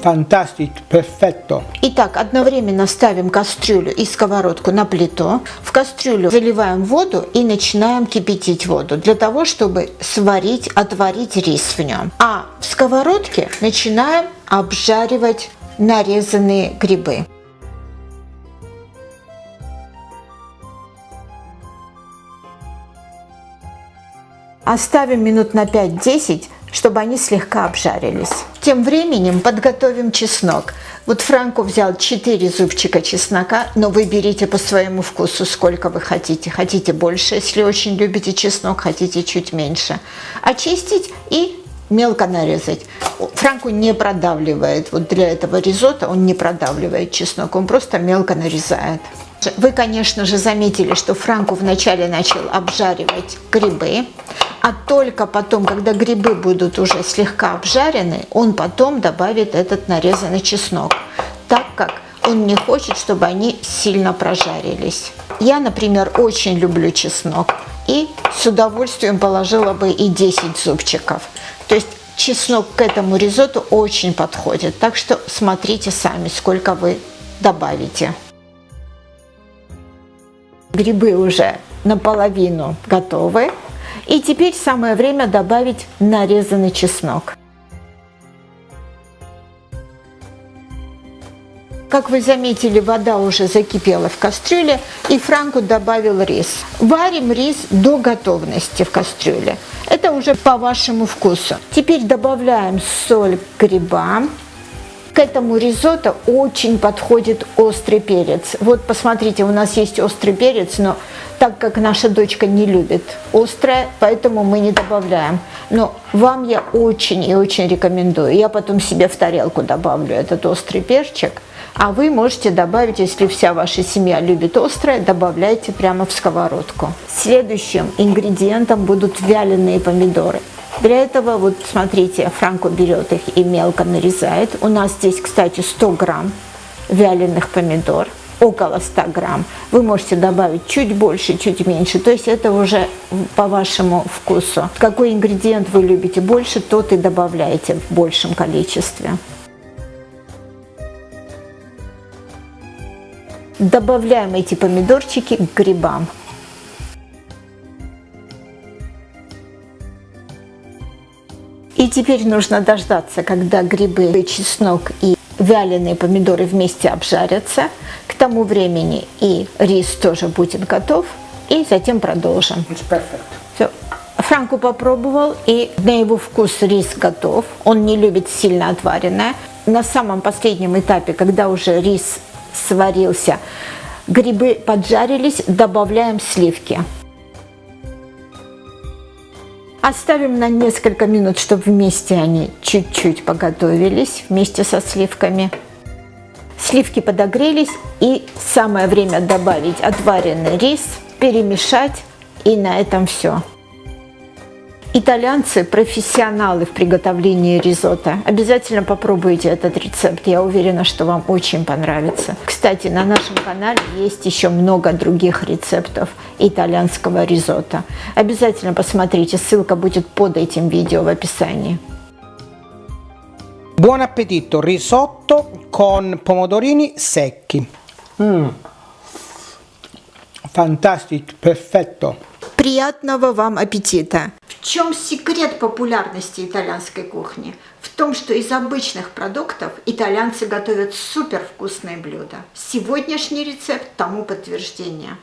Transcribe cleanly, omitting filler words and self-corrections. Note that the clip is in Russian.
Fantastico, perfetto. Итак, одновременно ставим кастрюлю и сковородку на плиту. В кастрюлю заливаем воду и начинаем кипятить воду для того, чтобы сварить, отварить рис в нем. А в сковородке начинаем обжаривать нарезанные грибы. Оставим минут на 5-10, чтобы они слегка обжарились. Тем временем подготовим чеснок. Вот Франко взял 4 зубчика чеснока, но вы берите по своему вкусу, сколько вы хотите. Хотите больше, если очень любите чеснок, хотите чуть меньше. Очистить и мелко нарезать. Франко не продавливает. Вот для этого ризотто он не продавливает чеснок, он просто мелко нарезает. Вы, конечно же, заметили, что Франко вначале начал обжаривать грибы, а только потом, когда грибы будут уже слегка обжарены, он потом добавит этот нарезанный чеснок, так как он не хочет, чтобы они сильно прожарились. Я, например, очень люблю чеснок и с удовольствием положила бы и 10 зубчиков. То есть чеснок к этому ризотту очень подходит, так что смотрите сами, сколько вы добавите. Грибы уже наполовину готовы. И теперь самое время добавить нарезанный чеснок. Как вы заметили, вода уже закипела в кастрюле, и Франко добавил рис. Варим рис до готовности в кастрюле. Это уже по вашему вкусу. Теперь добавляем соль к грибам. К этому ризотто очень подходит острый перец. Вот посмотрите, у нас есть острый перец, но так как наша дочка не любит острое, поэтому мы не добавляем. Но вам я очень и очень рекомендую. Я потом себе в тарелку добавлю этот острый перчик. А вы можете добавить, если вся ваша семья любит острое, добавляйте прямо в сковородку. Следующим ингредиентом будут вяленые помидоры. Для этого, вот смотрите, Франко берет их и мелко нарезает. У нас здесь, кстати, 100 грамм вяленых помидор, около 100 грамм. Вы можете добавить чуть больше, чуть меньше. То есть это уже по вашему вкусу. Какой ингредиент вы любите больше, тот и добавляйте в большем количестве. Добавляем эти помидорчики к грибам. И теперь нужно дождаться, когда грибы, чеснок и вяленые помидоры вместе обжарятся. К тому времени и рис тоже будет готов. И затем продолжим. Все. Франко попробовал, и на его вкус рис готов. Он не любит сильно отваренное. На самом последнем этапе, когда уже рис сварился, грибы поджарились, добавляем сливки. Оставим на несколько минут, чтобы вместе они чуть-чуть поготовились, вместе со сливками. Сливки подогрелись, и самое время добавить отваренный рис, перемешать, и на этом все. Итальянцы профессионалы в приготовлении ризотто. Обязательно попробуйте этот рецепт, я уверена, что вам очень понравится. Кстати, на нашем канале есть еще много других рецептов итальянского ризотто. Обязательно посмотрите, ссылка будет под этим видео в описании. Buon appetito, risotto con pomodorini secchi. Fantastico, perfetto. Приятного вам аппетита! В чем секрет популярности итальянской кухни? В том, что из обычных продуктов итальянцы готовят супер вкусные блюда. Сегодняшний рецепт тому подтверждение.